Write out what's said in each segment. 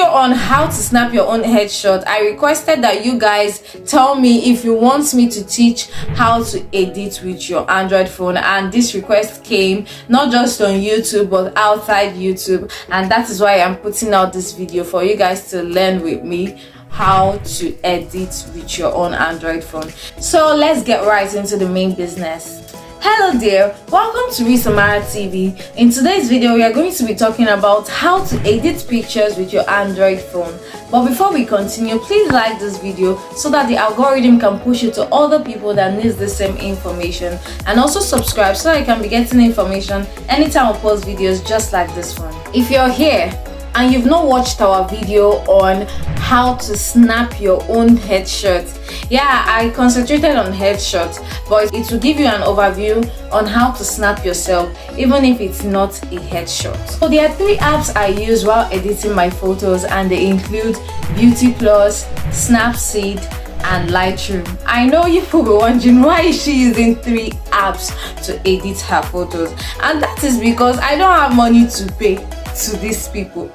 video on how to snap your own headshot, I requested that you guys tell me if you want me to teach how to edit with your Android phone, and this request came not just on YouTube but outside YouTube, and that is why I'm putting out this video for you guys to learn with me how to edit with your own Android phone. So let's get right into the main business. Hello there, welcome to Samara TV. In today's video we are going to be talking about how to edit pictures with your Android phone. But before we continue, please like this video so that the algorithm can push it to other people that needs the same information, and also subscribe so that you can be getting information anytime I post videos just like this one. If you're here and you've not watched our video on how to snap your own headshot, yeah, I concentrated on headshot, but it will give you an overview on how to snap yourself even if it's not a headshot. So there are 3 apps I use while editing my photos, and they include Beauty Plus, Snapseed and Lightroom. I know you will be wondering why is she using 3 apps to edit her photos, and that is because I don't have money to pay to these people.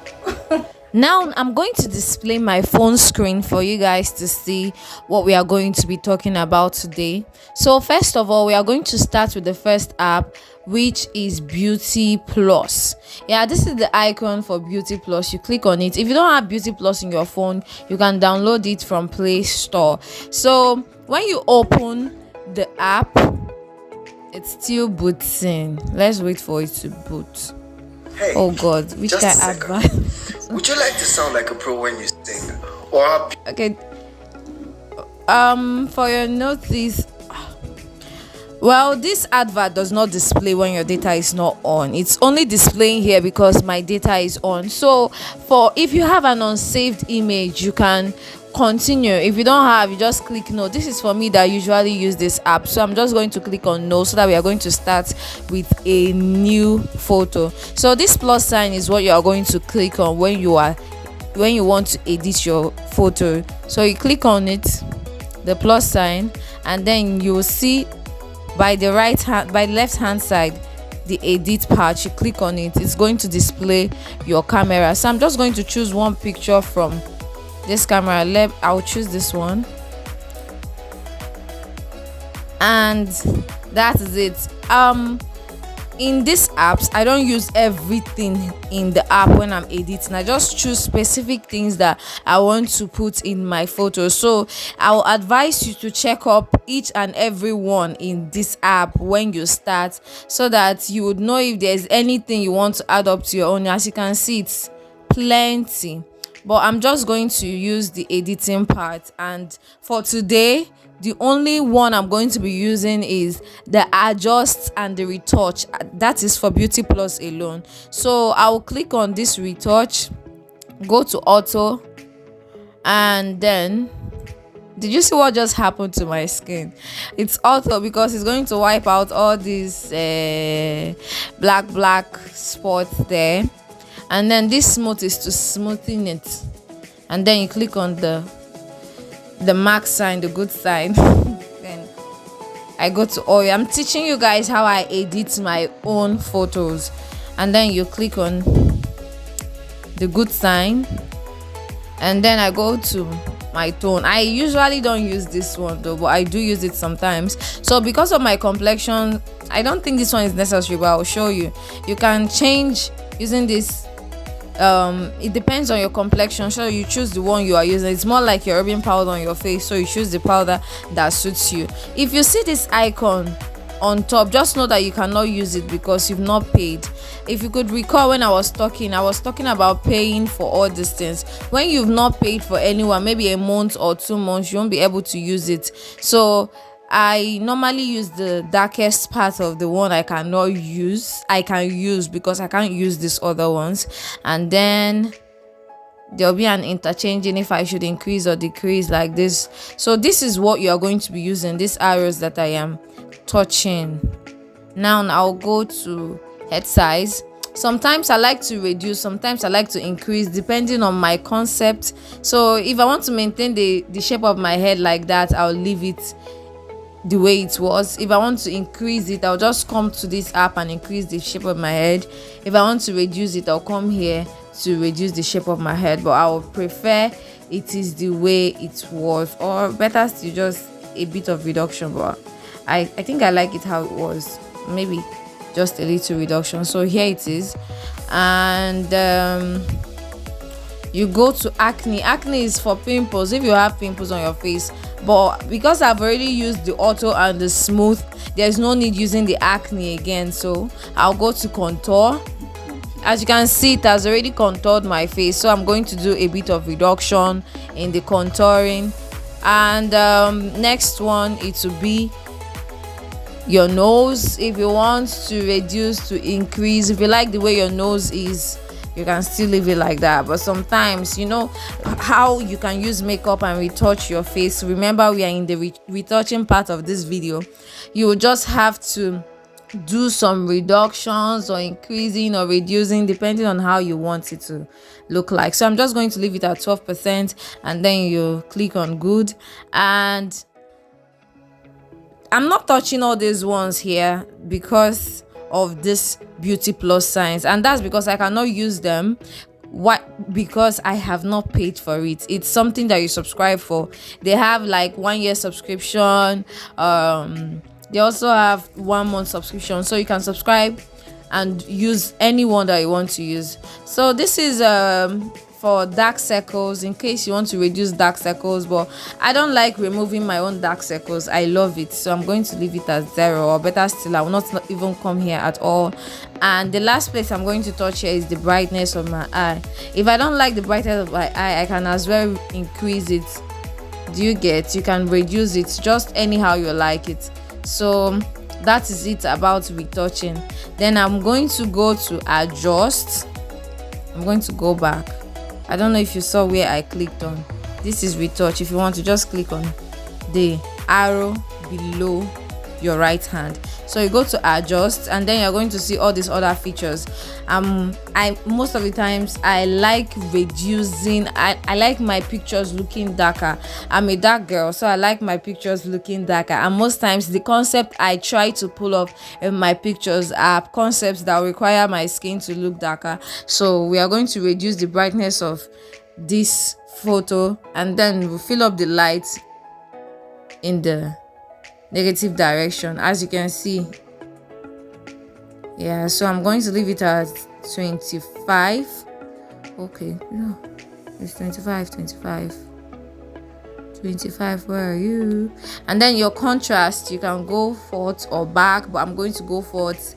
Now I'm going to display my phone screen for you guys to see what we are going to be talking about today. So first of all, we are going to start with the first app, which is Beauty Plus. Yeah, this is the icon for Beauty Plus. You click on it. If you don't have Beauty Plus in your phone, you can download it from Play Store. So when you open the app, it's still booting. Let's wait for it to boot. Hey, oh God, which just guy advice? Would you like to sound like a pro when you sing? Or okay. For your notice, well, this advert does not display when your data is not on. It's only displaying here because my data is on. So if you have an unsaved image, you can continue. If you don't have, you just click no. This is for me that usually use this app, so I'm just going to click on no so that we are going to start with a new photo. So this plus sign is what you are going to click on when you want to edit your photo. So you click on it, the plus sign, and then you will see by the left hand side the edit part. You click on it, it's going to display your camera. So I'm just going to choose one picture from this camera. I'll choose this one, and that is it. In these apps, I don't use everything in the app when I'm editing. I just choose specific things that I want to put in my photo. So I will advise you to check up each and every one in this app when you start, so that you would know if there's anything you want to add up to your own. As you can see, it's plenty, but I'm just going to use the editing part. And for today, the only one I'm going to be using is the adjust and the retouch. That is for Beauty Plus alone. So I will click on this retouch, go to auto, and then did you see what just happened to my skin? It's auto because it's going to wipe out all these black spots there. And then this smooth is to smoothing it, and then you click on the mark sign, the good sign. Then I go to oil. I'm teaching you guys how I edit my own photos, and then you click on the good sign, and then I go to my tone. I usually don't use this one though, but I do use it sometimes. So because of my complexion, I don't think this one is necessary, but I'll show you. You can change using this. It depends on your complexion, so you choose the one you are using. It's more like you're rubbing powder on your face, so you choose the powder that suits you. If you see this icon on top, just know that you cannot use it because you've not paid. If you could recall, when I was talking about paying for all these things. When you've not paid for anyone, maybe a month or 2 months, you won't be able to use it. So I normally use the darkest part of the one I can use because I can't use these other ones, and then there'll be an interchanging if I should increase or decrease like this. So this is what you are going to be using, these arrows that I am touching. Now I'll go to head size. Sometimes I like to reduce, sometimes I like to increase depending on my concept. So if I want to maintain the shape of my head like that, I'll leave it the way it was. If I want to increase it, I'll just come to this app and increase the shape of my head. If I want to reduce it, I'll come here to reduce the shape of my head. But I would prefer it is the way it was, or better still, just a bit of reduction. But I think I like it how it was, maybe just a little reduction. So here it is. And you go to acne. Acne is for pimples, if you have pimples on your face. But because I've already used the auto and the smooth, there's no need using the acne again. So I'll go to contour. As you can see, it has already contoured my face, so I'm going to do a bit of reduction in the contouring. And next one, it will be your nose. If you want to reduce, to increase, if you like the way your nose is, you can still leave it like that. But sometimes, you know how you can use makeup and retouch your face. Remember, we are in the retouching part of this video. You will just have to do some reductions or increasing or reducing depending on how you want it to look like. So I'm just going to leave it at 12%, and then you click on good. And I'm not touching all these ones here because of this beauty plus signs, and that's because I cannot use them. Why? Because I have not paid for it. It's something that you subscribe for. They have like 1 year subscription. They also have 1 month subscription, so you can subscribe and use any one that you want to use. So this is for dark circles, in case you want to reduce dark circles. But I don't like removing my own dark circles. I love it, so I'm going to leave it at 0, or better still, I will not even come here at all. And the last place I'm going to touch here is the brightness of my eye. If I don't like the brightness of my eye, I can as well increase it. Do you get? You can reduce it just anyhow you like it. So that is it about retouching. Then I'm going to go to adjust. I'm going to go back. I don't know if you saw where I clicked on. This is retouch. If you want to, just click on the arrow below your right hand. So you go to adjust, and then you're going to see all these other features. I most of the times I like reducing. I like my pictures looking darker. I'm a dark girl, so I like my pictures looking darker. And most times the concept I try to pull off in my pictures are concepts that require my skin to look darker. So we are going to reduce the brightness of this photo, and then we'll fill up the light in the negative direction, as you can see. Yeah, so I'm going to leave it at 25. Okay, no, it's 25. 25, where are you? And then your contrast, you can go forth or back, but I'm going to go forth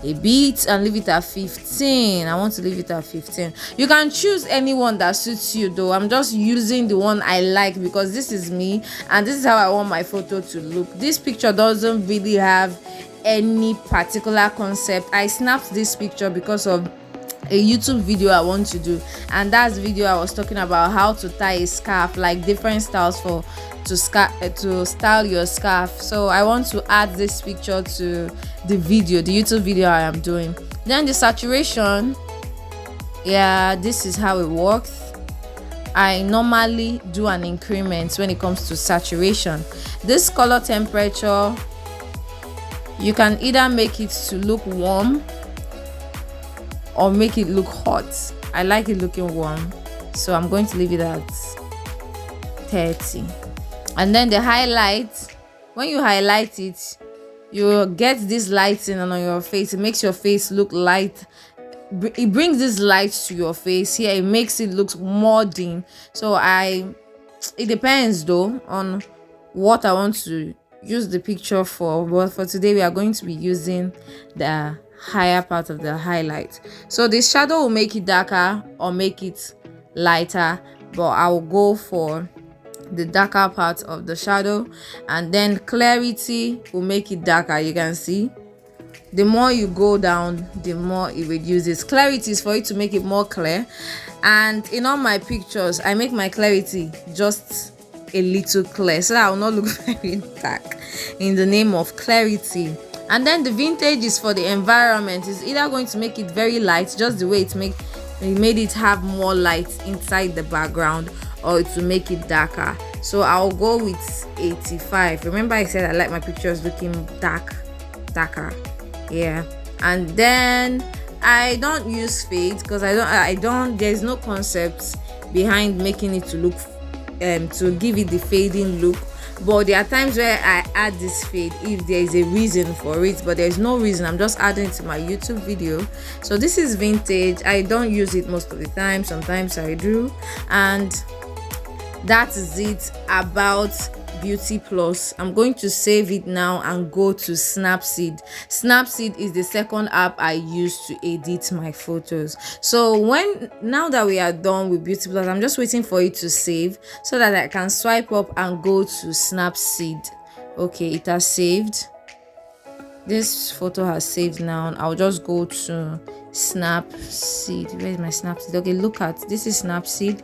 a bit and leave it at 15. I want to leave it at 15. You can choose any one that suits you, though. I'm just using the one I like because this is me and this is how I want my photo to look. This picture doesn't really have any particular concept. I snapped this picture because of a YouTube video I want to do, and that's the video I was talking about how to tie a scarf, like different styles to style your scarf. So I want to add this picture to the YouTube video I am doing. Then the saturation, yeah, this is how it works. I normally do an increment when it comes to saturation. This color temperature, you can either make it to look warm or make it look hot. I like it looking warm, so I'm going to leave it at 30. And then the highlight, when you highlight it, you get this lighting on your face. It makes your face look light. It brings this light to your face here. It makes it look more dim. So it depends though on what I want to use the picture for. But for today, we are going to be using the higher part of the highlight. So the shadow will make it darker or make it lighter, but I will go for the darker part of the shadow. And then clarity will make it darker. You can see the more you go down, the more it reduces. Clarity is for it to make it more clear, and in all my pictures I make my clarity just a little clear so that I will not look very dark in the name of clarity. And then the vintage is for the environment. It's either going to make it very light, just the way it made it have more light inside the background, or it will make it darker. so I'll go with 85. Remember I said I like my pictures looking darker. Yeah. And then I don't use fade because I don't there's no concept behind making it to look to give it the fading look. But there are times where I add this fade if there is a reason for it, but there's no reason. I'm just adding it to my YouTube video. So this is vintage. I don't use it most of the time, sometimes I do. And that is it about Beauty Plus. I'm going to save it now and go to Snapseed. Snapseed is the second app I use to edit my photos. So now that we are done with Beauty Plus, I'm just waiting for it to save so that I can swipe up and go to Snapseed. Okay, it has saved. This photo has saved now. I'll just go to Snapseed. Where is my Snapseed? Okay, look at this is Snapseed,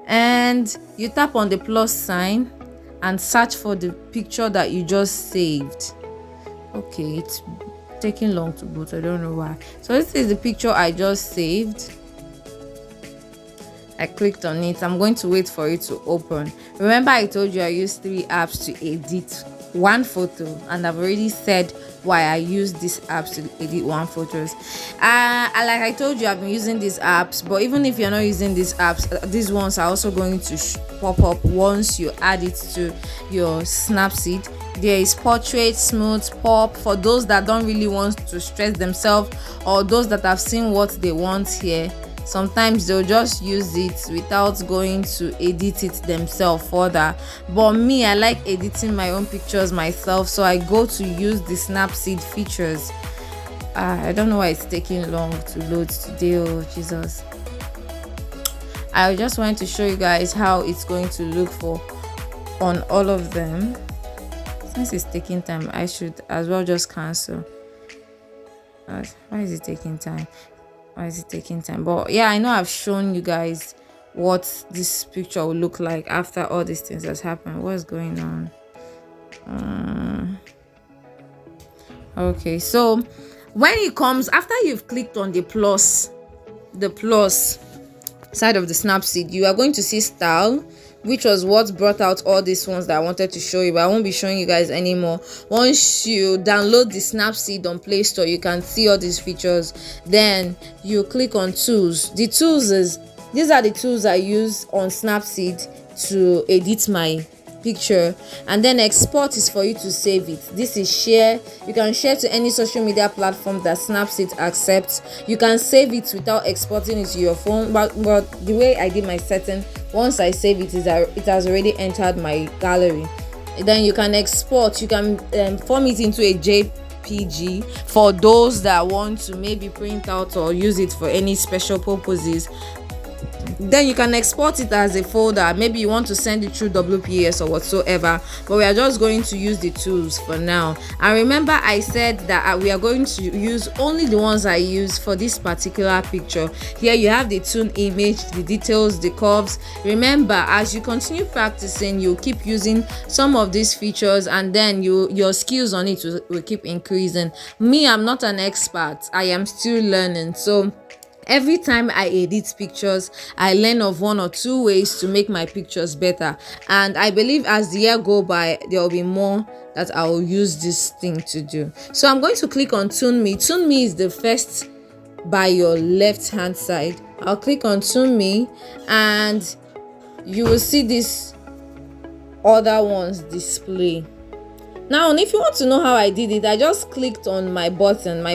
and you tap on the plus sign and search for the picture that you just saved. Okay, it's taking long to boot. I don't know why. So this is the picture I just saved. I clicked on it. I'm going to wait for it to open. Remember I told you I used 3 apps to edit one photo, and I've already said why I use these apps to edit one photos. Like I told you, I've been using these apps, but even if you're not using these apps, these ones are also going to pop up once you add it to your Snapseed. There is portrait, smooth, pop for those that don't really want to stress themselves, or those that have seen what they want here. Sometimes they'll just use it without going to edit it themselves further. But me, I like editing my own pictures myself, so I go to use the Snapseed features. I don't know why it's taking long to load today. Oh Jesus. I just wanted to show you guys how it's going to look on all of them. Since it's taking time, I should as well just cancel. Why is it taking time? But yeah, I know I've shown you guys what this picture will look like after all these things has happened. What's going on? Okay, so when it comes after you've clicked on the plus side of the Snapseed, you are going to see style, which was what brought out all these ones that I wanted to show you, but I won't be showing you guys anymore. Once you download the Snapseed on Play Store, you can see all these features. Then you click on tools. These are the tools I use on Snapseed to edit my picture. And then export is for you to save it. This is share. You can share to any social media platform that Snapseed accepts. You can save it without exporting it to your phone, but the way I did my setting, once I save it, it has already entered my gallery. Then you can export. You can form it into a JPG for those that want to maybe print out or use it for any special purposes. Then you can export it as a folder. Maybe you want to send it through WPS or whatsoever, but we are just going to use the tools for now. And remember I said that we are going to use only the ones I use for this particular picture. Here you have the tune image, the details, the curves. Remember, as you continue practicing, you'll keep using some of these features, and then your skills on it will keep increasing. Me, I'm not an expert. I am still learning. So every time I edit pictures, I learn of 1 or 2 ways to make my pictures better. And I believe as the year go by, there will be more that I will use this thing to do. So I'm going to click on Tune Me. Tune Me is the first by your left hand side. I'll click on Tune Me, and you will see these other ones display. Now, if you want to know how I did it, I just clicked on my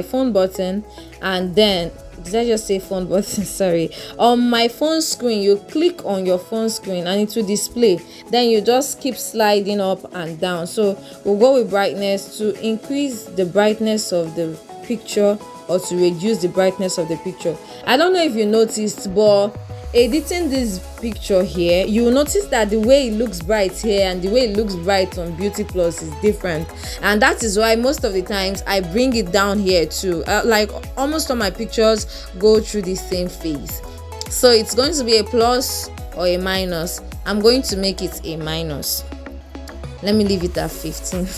phone button, and then did I just say phone button? Sorry. On my phone screen, you click on your phone screen and it will display. Then you just keep sliding up and down. So we'll go with brightness to increase the brightness of the picture or to reduce the brightness of the picture. I don't know if you noticed, but editing this picture here, you will notice that the way it looks bright here and the way it looks bright on Beauty Plus is different, and that is why most of the times I bring it down here too. Like almost all my pictures go through the same phase, so it's going to be a plus or a minus. I'm going to make it a minus. Let me leave it at 15.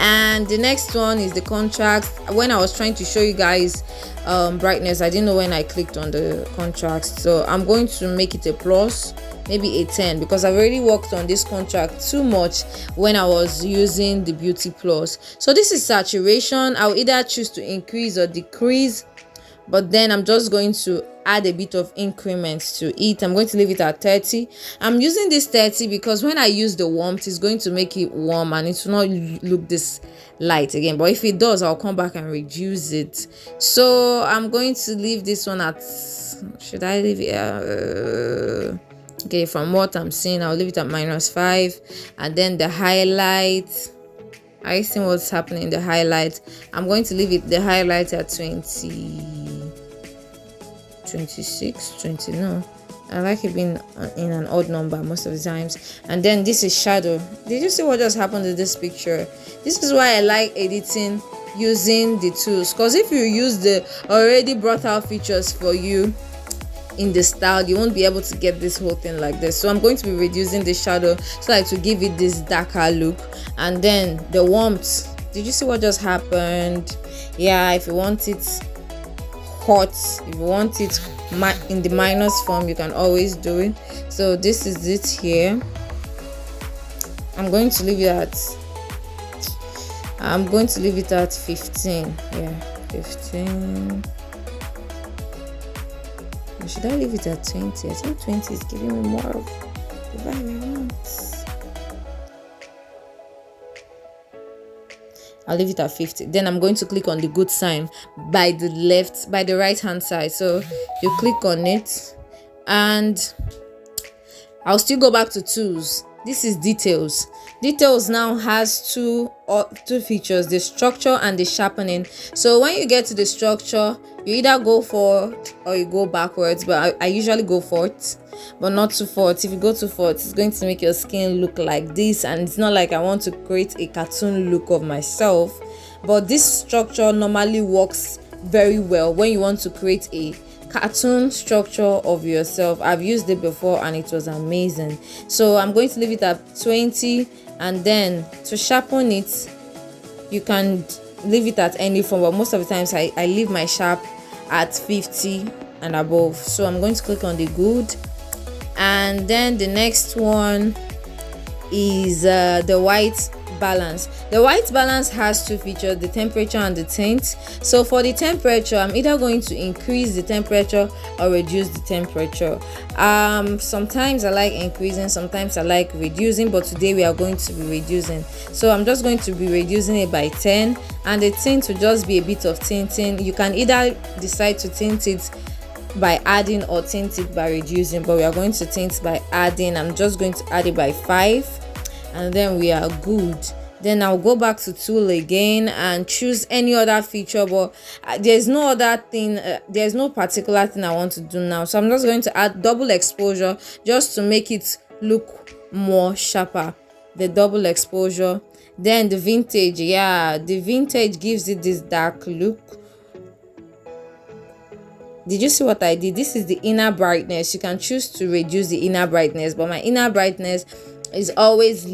And the next one is the contrast. When I was trying to show you guys brightness, I didn't know when I clicked on the contrast, so I'm going to make it a plus. maybe a 10, because I've already worked on this contract too much when I was using the Beauty Plus. So this is saturation. I'll either choose to increase or decrease, but then I'm just going to add a bit of increments to it. I'm going to leave it at 30. I'm using this 30 because when I use the warmth, it's going to make it warm and it will not look this light again. But if it does, I'll come back and reduce it. So I'm going to leave this one at, should I leave it okay, from what I'm seeing, I'll leave it at -5. And then the highlight, I see what's happening in the highlight. I'm going to leave the highlight at 26, 20. No, I like it being in an odd number most of the times. And then this is shadow. Did you see what just happened to this picture? This is why I like editing using the tools, because if you use the already brought out features for you in the style, you won't be able to get this whole thing like this. So I'm going to be reducing the shadow so like to give it this darker look. And then the warmth, did you see what just happened? Yeah, if you want it hot, if you want it in the minus form, you can always do it. So this is it here. I'm going to leave it at 15. Yeah, 15. Or should I leave it at 20? I think 20 is giving me more of the vibe I want. I'll leave it at 50. Then I'm going to click on the good sign by the right hand side. So you click on it and I'll still go back to tools. This is details. Details now has two features, the structure and the sharpening. So when you get to the structure, you either go forward or you go backwards, but I usually go forward, but not too forward. If you go too forward, it's going to make your skin look like this, and it's not like I want to create a cartoon look of myself. But this structure normally works very well when you want to create a cartoon structure of yourself. I've used it before and it was amazing. So I'm going to leave it at 20, and then to sharpen it, you can leave it at any form, but most of the times I leave my sharp at 50 and above. So I'm going to click on the good, and then the next one is the white balance. The white balance has two features, the temperature and the tint. So for the temperature, I'm either going to increase the temperature or reduce the temperature. Sometimes I like increasing, sometimes I like reducing, but today we are going to be reducing. So I'm just going to be reducing it by 10, and the tint will just be a bit of tinting. You can either decide to tint it by adding or tint it by reducing, but we are going to tint by adding. I'm just going to add it by 5, and then we are good. Then I'll go back to tool again and choose any other feature, but there's no other thing, there's no particular thing I want to do now. So I'm just going to add double exposure just to make it look more sharper. The double exposure. Then the vintage, yeah, the vintage gives it this dark look. Did you see what I did? This is the inner brightness. You can choose to reduce the inner brightness, but my inner brightness is always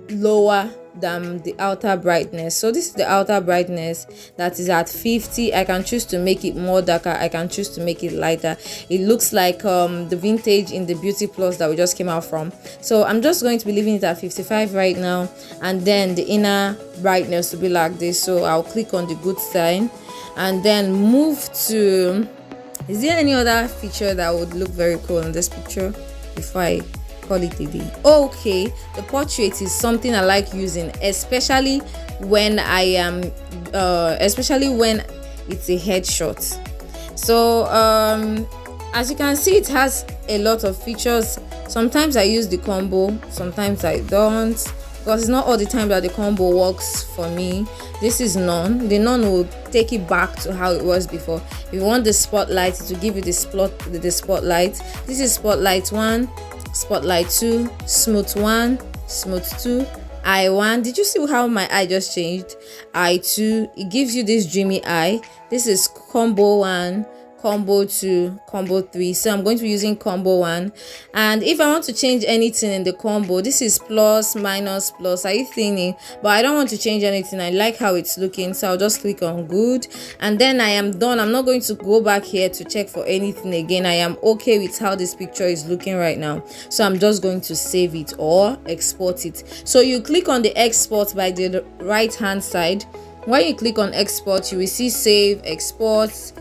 lower than the outer brightness. So this is the outer brightness that is at 50. I can choose to make it more darker, I can choose to make it lighter. It looks like the vintage in the Beauty Plus that we just came out from. So I'm just going to be leaving it at 55 right now, and then the inner brightness to be like this. So I'll click on the good sign and then move to, is there any other feature that would look very cool in this picture before I call it a day? Okay, the portrait is something I like using, especially when I am especially when it's a headshot. So as you can see, it has a lot of features. Sometimes I use the combo, sometimes I don't, because it's not all the time that the combo works for me. This is none. The none will take it back to how it was before. If you want the spotlight, it will give you the spotlight. This is spotlight 1, spotlight 2, smooth 1, smooth 2, eye 1. Did you see how my eye just changed? Eye 2, it gives you this dreamy eye. This is combo 1, combo 2, combo 3. So I'm going to be using combo 1. And if I want to change anything in the combo, this is plus, minus, plus. Are you thinning? But I don't want to change anything. I like how it's looking, so I'll just click on good, and then I am done. I'm not going to go back here to check for anything again. I am okay with how this picture is looking right now, so I'm just going to save it or export it. So you click on the export by the right hand side. When you click on export, you will see save, export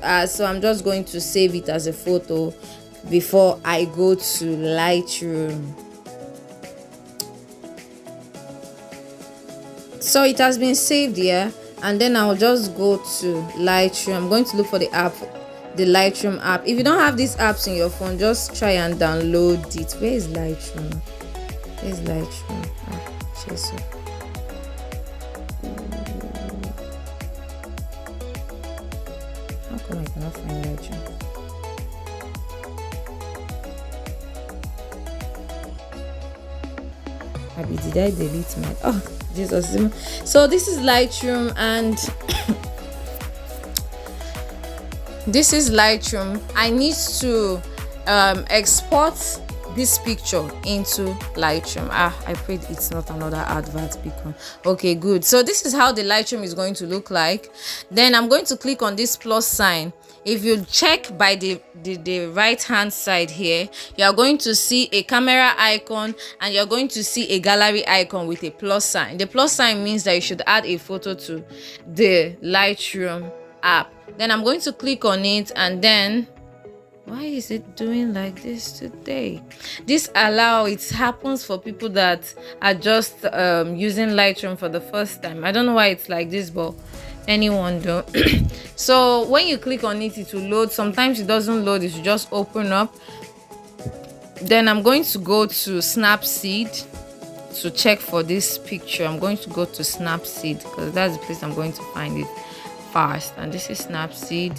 as. So I'm just going to save it as a photo before I go to Lightroom. So it has been saved here, and then I'll just go to Lightroom. I'm going to look for the app, the Lightroom app. If you don't have these apps in your phone, just try and download it. Where is Lightroom? Where's Lightroom? Jesus. How come I cannot find Lightroom? Abby, did I delete my... Oh, Jesus. So this is Lightroom, and this is Lightroom. I need to export this picture into Lightroom. I prayed it's not another advert beacon. Okay, good. So this is how the Lightroom is going to look like. Then I'm going to click on this plus sign. If you check by the right hand side here, you are going to see a camera icon, and you're going to see a gallery icon with a plus sign. The plus sign means that you should add a photo to the Lightroom app. Then I'm going to click on it, and then why is it doing like this today? This it happens for people that are just using Lightroom for the first time. I don't know why it's like this, but anyone do. So when you click on it, it will load. Sometimes it doesn't load, it will just open up. Then I'm going to go to Snapseed to check for this picture. I'm going to go to Snapseed because that's the place I'm going to find it fast. And this is Snapseed.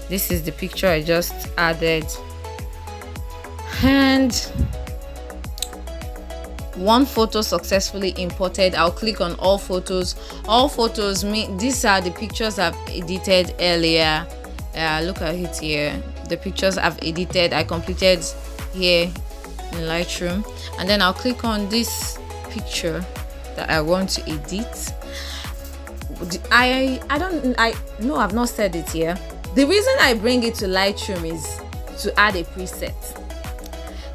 This is the picture I just added, and one photo successfully imported. I'll click on all photos. All photos mean these are the pictures I've edited earlier. Look at it here, the pictures I've edited, I completed here in Lightroom. And then I'll click on this picture that I want to edit. I've not said it here. The reason I bring it to Lightroom is to add a preset.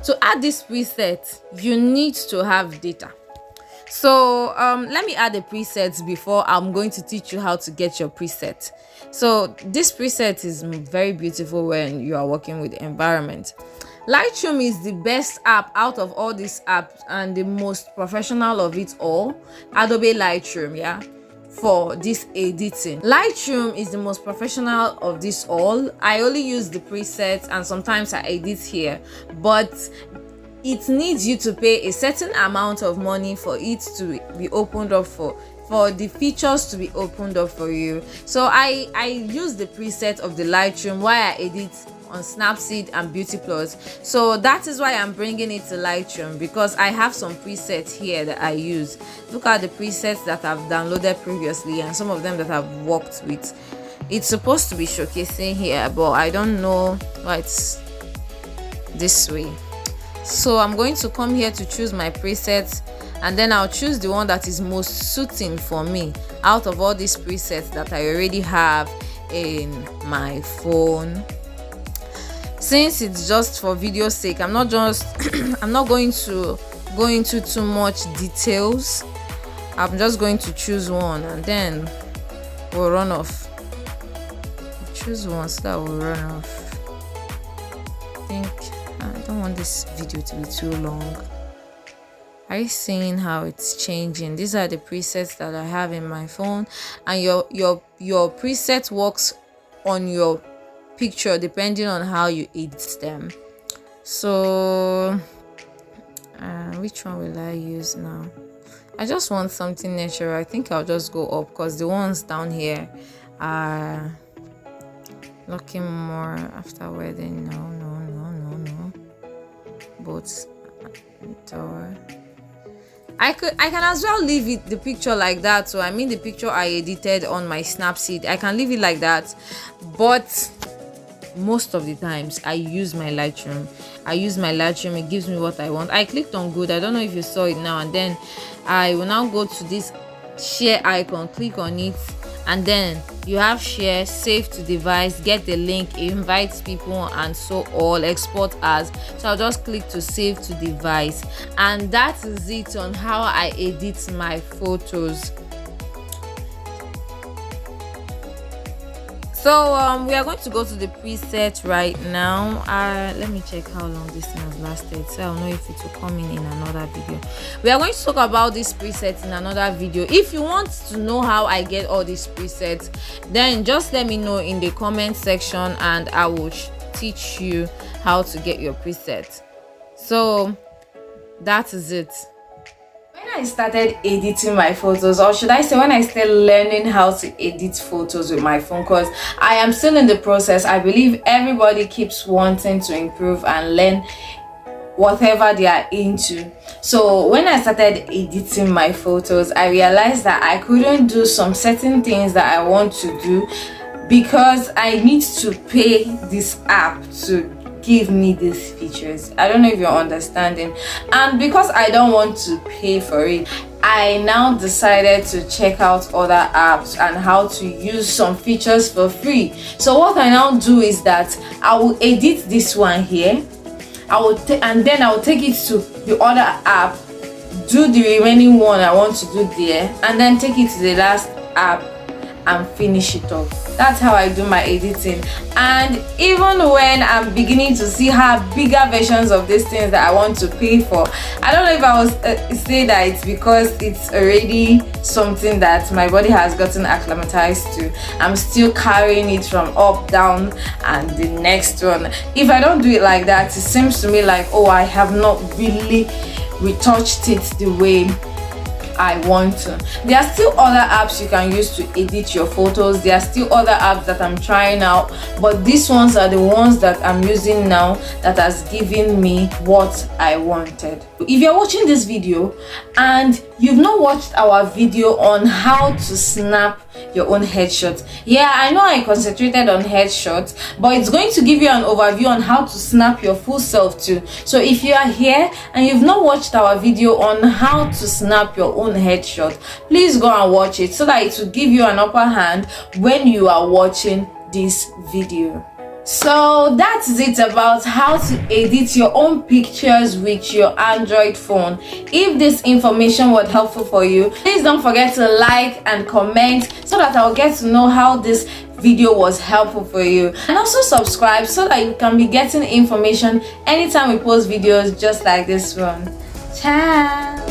To add this preset, you need to have data. So let me add a preset before I'm going to teach you how to get your preset. So this preset is very beautiful when you are working with the environment. Lightroom is the best app out of all these apps and the most professional of it all. Adobe Lightroom, yeah, for this editing. Lightroom is the most professional of this all. I only use the presets and sometimes I edit here, but it needs you to pay a certain amount of money for it to be opened up, for the features to be opened up for you. So I use the preset of the Lightroom while I edit on Snapseed and Beauty Plus. So that is why I'm bringing it to Lightroom, because I have some presets here that I use. Look at the presets that I've downloaded previously and some of them that I've worked with. It's supposed to be showcasing here, but I don't know why it's this way. So I'm going to come here to choose my presets, and then I'll choose the one that is most suiting for me out of all these presets that I already have in my phone. Since it's just for video sake, I'm not going to go into too much details. I'm just going to choose one and then we'll run off. Choose one so that we'll run off. I don't want this video to be too long. Are you seeing how it's changing? These are the presets that I have in my phone, and your preset works on your picture depending on how you edit them. So which one will I use now? I just want something natural. I think I'll just go up because the ones down here are looking more after wedding. No. But door. I can as well leave the picture like that. So I mean the picture I edited on my Snapseed, I can leave it like that, but most of the times I use my Lightroom. It gives me what I want. I clicked on good. I don't know if you saw it now, and then I will now go to this share icon, click on it, and then you have share, save to device, get the link, invite people, and so all, export as. So I'll just click to save to device, and that is it on how I edit my photos. So we are going to go to the preset right now. Let me check how long this thing has lasted, so I'll know if it will come in another video. We are going to talk about this preset in another video. If you want to know how I get all these presets, then just let me know in the comment section, and I will teach you how to get your preset. So that is it. When I started editing my photos, or should I say when I started learning how to edit photos with my phone, because I am still in the process. I believe everybody keeps wanting to improve and learn whatever they are into. So when I started editing my photos, I realized that I couldn't do some certain things that I want to do because I need to pay this app to give me these features. I don't know if you're understanding. And because I don't want to pay for it, I now decided to check out other apps and how to use some features for free. So what I now do is that I will edit this one here, and then I will take it to the other app, do the remaining one I want to do there, and then take it to the last app and finish it off. That's how I do my editing. And even when I'm beginning to see how bigger versions of these things that I want to pay for, I don't know if I was say that it's because it's already something that my body has gotten acclimatized to. I'm still carrying it from up, down, and the next one. If I don't do it like that, it seems to me like, oh, I have not really retouched it the way I want to. There are still other apps you can use to edit your photos. There are still other apps that I'm trying out, but these ones are the ones that I'm using now that has given me what I wanted. If you're watching this video and you've not watched our video on how to snap your own headshot, yeah, I know I concentrated on headshots, but it's going to give you an overview on how to snap your full self too. So if you are here and you've not watched our video on how to snap your own headshot, please go and watch it so that it will give you an upper hand when you are watching this video. So that's it about how to edit your own pictures with your Android phone. If this information was helpful for you, please don't forget to like and comment so that I'll get to know how this video was helpful for you, and also subscribe so that you can be getting information anytime we post videos just like this one. Ciao.